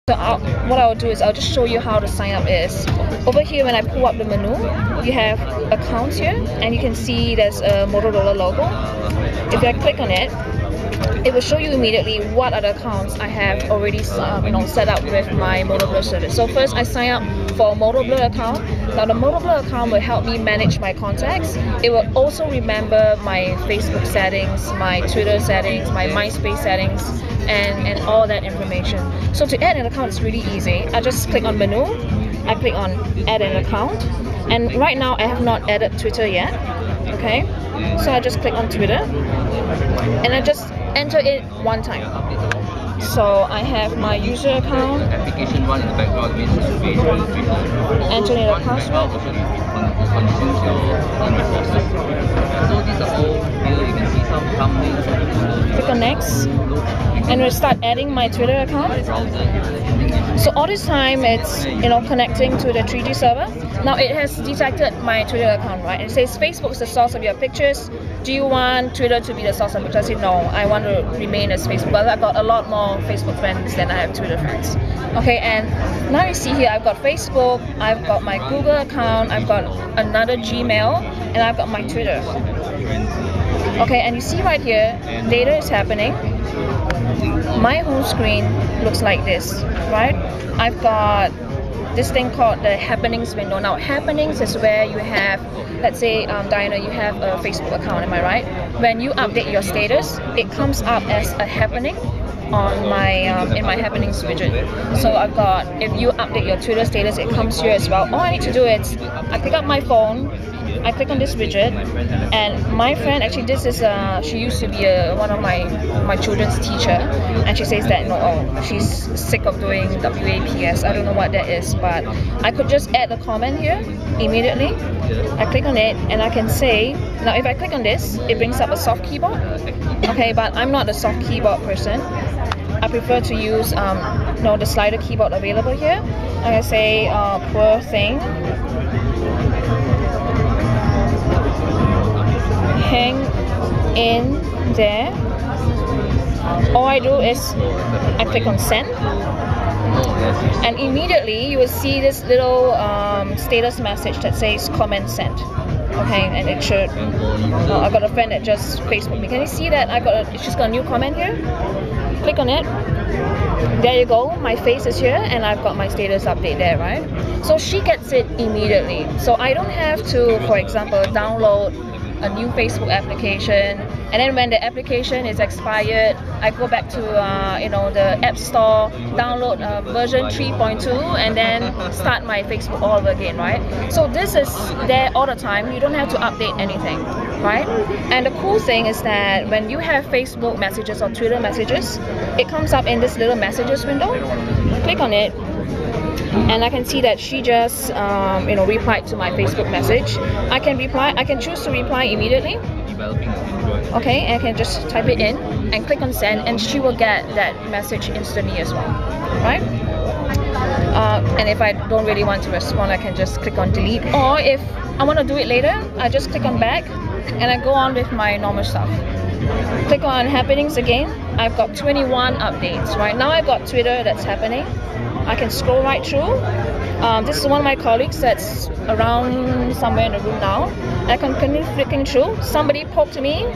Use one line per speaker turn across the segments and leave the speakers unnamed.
So what I'll do is I'll just show you how to sign up is. Over here when I pull up the menu, you have accounts here and you can see there's a Motorola logo. If I click on it, it will show you immediately what other accounts I have already set up with my Motorola service. So first I sign up for a Motorola account. Now the Motorola account will help me manage my contacts. It will also remember my Facebook settings, my Twitter settings, my MySpace settings, and all that information. So to add an account is really easy. I just click on menu, I click on add an account, and right now I have not added Twitter yet. Okay, so I just click on Twitter and I just enter it one time. So I have my user account,
application one in the background means
enter in a password.
So these are all here, you can see some thumbnails.
Click on next and we'll start adding my Twitter account. So all this time it's connecting to the 3G server. Now it has detected my Twitter account, right? It says Facebook is the source of your pictures. Do you want Twitter to be the source of pictures? I said no, I want to remain as Facebook. But I've got a lot more Facebook friends than I have Twitter friends. Okay, and now you see here I've got Facebook, I've got my Google account, I've got another Gmail, and I've got my Twitter. Okay, and you see right here, data is happening. My home screen looks like this, right? I've got this thing called the happenings window. Now happenings is where you have, let's say Diana, you have a Facebook account, am I right? When you update your status, it comes up as a happening on my in my happenings widget. So I've got, if you update your Twitter status, it comes here as well. All I need to do is I pick up my phone, I click on this widget, and my friend, actually this is she used to be one of my children's teacher, and she says that she's sick of doing WAPS. I don't know what that is, but I could just add a comment here immediately. I click on it and I can say, now if I click on this, it brings up a soft keyboard. Okay, but I'm not a soft keyboard person. I prefer to use the slider keyboard available here. I can say poor thing, hang in there. All I do is I click on send, and immediately you will see this little status message that says comment sent. Okay, and it should. I got a friend that just Facebooked me. Can you see that she's got a new comment here? Click on it. There you go. My face is here, and I've got my status update there, right? So she gets it immediately. So I don't have to, for example, download a new Facebook application, and then when the application is expired, I go back to the App Store, download version 3.2, and then start my Facebook all over again, right? So this is there all the time. You don't have to update anything, right? And the cool thing is that when you have Facebook messages or Twitter messages, it comes up in this little messages window. Click on it, and I can see that she just replied to my Facebook message. I can choose to reply immediately. Okay, and I can just type it in and click on send, and she will get that message instantly as well, right? And if I don't really want to respond, I can just click on delete, or if I want to do it later, I just click on back and I go on with my normal stuff. Click on happenings again. I've got 21 updates. Right now I've got Twitter that's happening. I can scroll right through. This is one of my colleagues that's around somewhere in the room now. I can continue flicking through. Somebody poked me,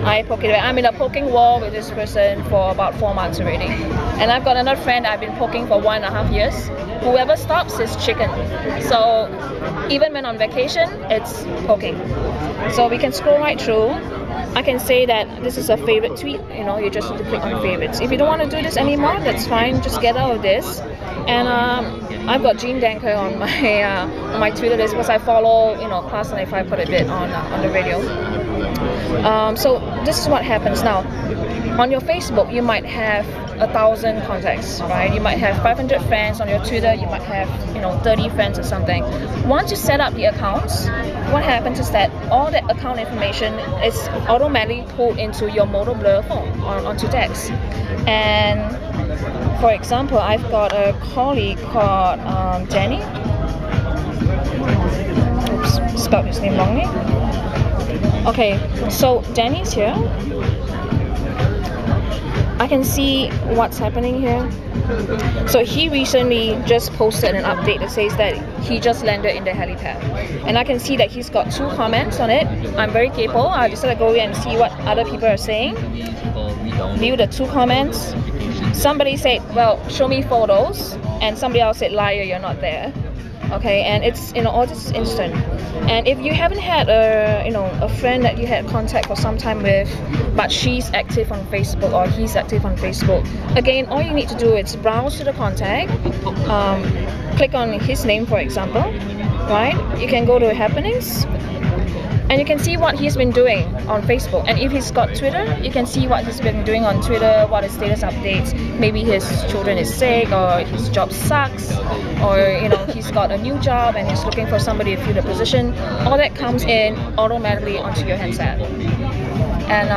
I poke it away. I'm in a poking war with this person for about 4 months already. And I've got another friend I've been poking for 1.5 years. Whoever stops is chicken. So even when on vacation, it's poking. So we can scroll right through. I can say that this is a favorite tweet. You just need to click on favorites. If you don't want to do this anymore, that's fine. Just get out of this. And I've got Jean Danker on my Twitter list because I follow Class 95 quite a bit on the radio. So this is what happens now. On your Facebook, you might have 1,000 contacts, right? You might have 500 friends. On your Twitter, you might have 30 friends or something. Once you set up the accounts, what happens is that all that account information is automatically pulled into your Motorola phone onto DEXT. And for example, I've got a colleague called Danny. Oops, spelled his name wrongly. Okay, so Danny's here. I can see what's happening here. So he recently just posted an update that says that he just landed in the helipad. And I can see that he's got 2 comments on it. I'm very capable. I decided to go in and see what other people are saying. View the 2 comments. Somebody said, well, show me photos. And somebody else said, liar, you're not there. Okay, and it's all just instant. And if you haven't had a friend that you had contact for some time with, but she's active on Facebook or he's active on Facebook, again, all you need to do is browse to the contact, click on his name, for example, right? You can go to happenings, and you can see what he's been doing on Facebook. And if he's got Twitter, you can see what he's been doing on Twitter, what his status updates. Maybe his children is sick, or his job sucks, or he's got a new job and he's looking for somebody to fill the position. All that comes in automatically onto your handset. And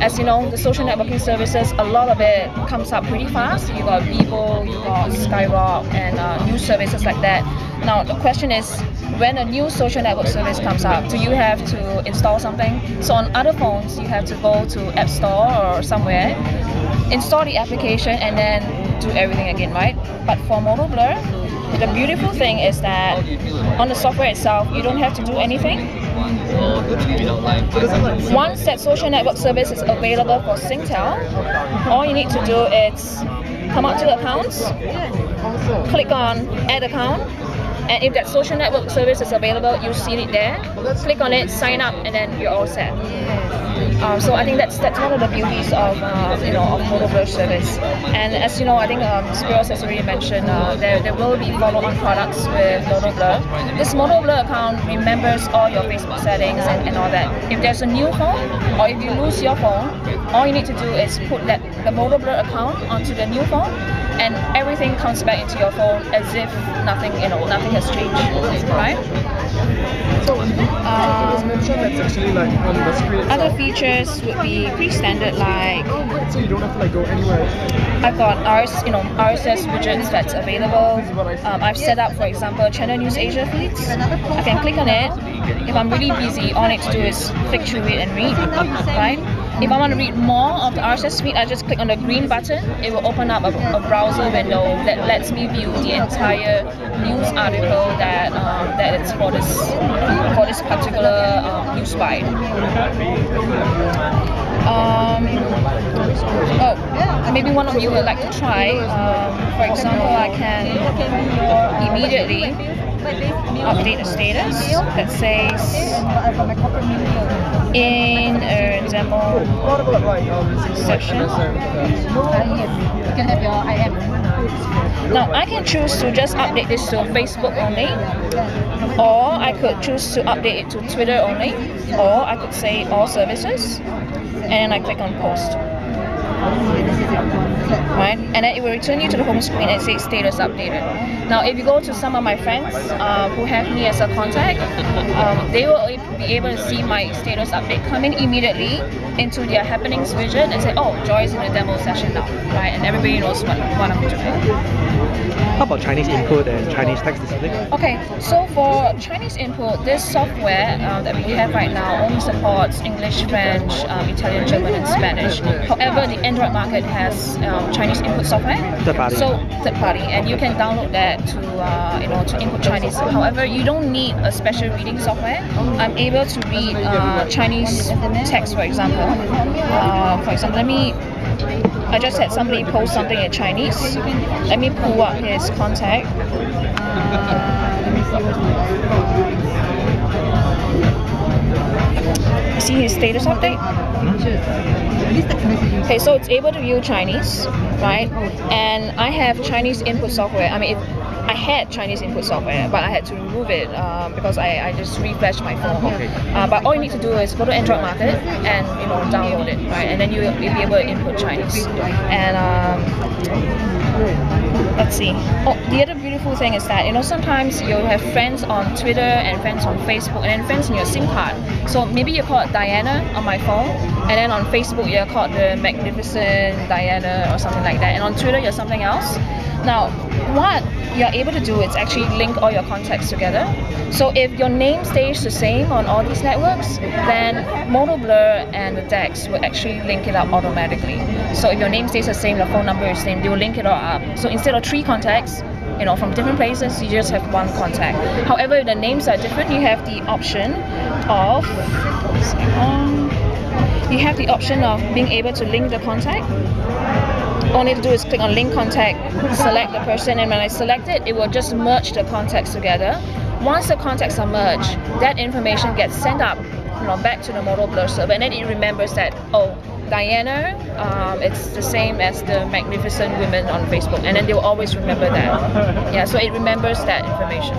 as you know, the social networking services, a lot of it comes up pretty fast. You got Vivo, you got Skyrock, and new services like that. Now the question is, when a new social network service comes up, do you have to install something? So on other phones, you have to go to App Store or somewhere, install the application, and then do everything again, right? But for Moto Blur, the beautiful thing is that on the software itself, you don't have to do anything. Once that social network service is available for Singtel, all you need to do is come up to the accounts, click on add account, and if that social network service is available, you see it there, click on it, sign up, and then you're all set. So I think that's one of the beauties of of Moto Blur service. And as you know, I think Spiros has already mentioned there will be follow-on products with Moto Blur. This Moto Blur account remembers all your Facebook settings and all that. If there's a new phone, or if you lose your phone, all you need to do is put the Moto Blur account onto the new phone, and everything comes back into your phone as if nothing has changed, right?
So, that's actually like on the screen itself.
Other features would be pretty standard, like
so you don't have to like go anywhere.
I've got RSS widgets that's available. I've set up, for example, Channel News Asia feeds. I can click on it. If I'm really busy, all I need to do is click through it and read, right? If I want to read more of the RSS feed, I just click on the green button. It will open up a browser window that lets me view the entire news article that it's for this particular news bite. Maybe one of you would like to try. For example, I can immediately update the status that says in a demo section. Now I can choose to just update this to Facebook only, or I could choose to update it to Twitter only, or I could say all services, and then I click on post. Right, and then it will return you to the home screen and say status updated. Now if you go to some of my friends who have me as a contact, they will be able to see my status update come in immediately into their happenings widget and say, oh, Joy's in the demo session now, right? And everybody knows what I'm doing.
How about Chinese input and Chinese text display?
Okay, so for Chinese input, this software that we have right now only supports English, French, Italian, German, and Spanish. However, the Android market has Chinese input software.
Third party.
So third party, and you can download that to input Chinese. However, you don't need a special reading software. I'm able to read Chinese text, for example. I just had somebody post something in Chinese. Let me pull up his contact. See his status update? Okay, so it's able to view Chinese, right? And I have Chinese input software. I mean, I had Chinese input software, but I had to remove it because I just refreshed my phone.
Okay.
But all you need to do is go to Android Market and download it, right? And then you'll be able to input Chinese. And let's see. Oh, the other beautiful thing is that sometimes you'll have friends on Twitter and friends on Facebook and then friends in your SIM card. So maybe you're called Diana on my phone, and then on Facebook you're called the Magnificent Diana or something like that, and on Twitter you're something else. Now, what you're able to do is actually link all your contacts together. So if your name stays the same on all these networks, then MotoBlur and the DEXT will actually link it up automatically. So if your name stays the same, the phone number is the same, they will link it all up. So instead of 3 contacts, from different places, you just have 1 contact. However, if the names are different, you have the option of being able to link the contact. All I need to do is click on link contact, select the person, and when I select it, it will just merge the contacts together. Once the contacts are merged, that information gets sent up back to the MotoBlur server, and then it remembers that, oh, Diana, it's the same as the magnificent women on Facebook, and then they will always remember that. Yeah, so it remembers that information.